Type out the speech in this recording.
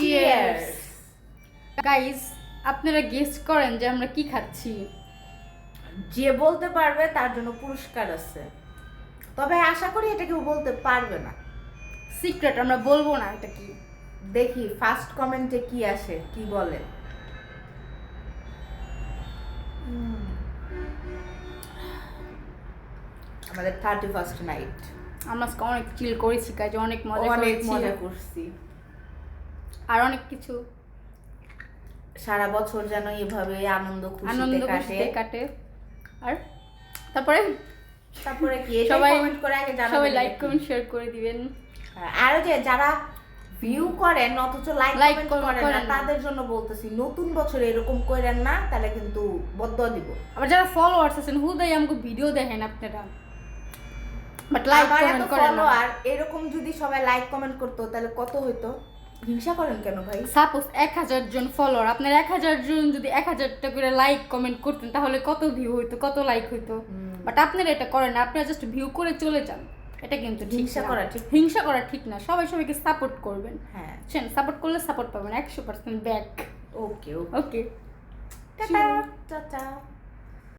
Cheers guys, আপনারা guess করেন যে আমরা কি খাচ্ছি। যে বলতে পারবে তার জন্য পুরস্কার আছে, তবে আশা করি এটা কেউ বলতে পারবে না। সিক্রেট, আমরা বলবো না এটা কি। দেখি ফার্স্ট কমেন্টে কি আসে, কি বলে। আমাদের 31st নাইট, আমরা আজকে অনেক চিল করেছি গাইজ, অনেক মজা অনেক করেছি মজা করছি। আর অনেক কিছু সারা বছর যেন এভাবে আনন্দ আনন্দ খুশিতে কাটে। আর তারপরে তারপরে কি সবাই কমেন্ট করে আগে জানাবেন, সবাই লাইক কমেন্ট শেয়ার করে দিবেন। আর যে যারা ভিউ করেন অথচ লাইক Like কমেন্ট করেন করেন না, না। তাদের জন্য বলতেছি নতুন বছরে এরকম করেন না, তাহলে কিন্তু বদয়া দিব। আবার যারা ফলোয়ার্স আছেন হুদাই আমাকে ভিডিও দেখেন আপনারা, বাট লাইক আমার এত কমেন্ট করেন না। ফলোয়ার, এরকম যদি সবাই লাইক কমেন্ট করতো তাহলে কত হইতো। হিংসা করেন কেন ভাই? সাপোজ 1000 জন ফলোয়ার, আপনার 1000 জন যদি 1000টা করে লাইক কমেন্ট করতেন তাহলে কত ভিউ হইতো, কত লাইক হইতো। বাট আপনারা এটা করেন না, আপনারা জাস্ট ভিউ করে চলে যান। এটা কিন্তু ঠিক হিংসা না। করা ঠিক। হিংসা করা ঠিক না। সবাই সবাইকে সাপোর্ট করবেন। হ্যাঁ, সাপোর্ট করলে সাপোর্ট পাবেন 100% ব্যাক। ওকে ওকে টাটা টাটা।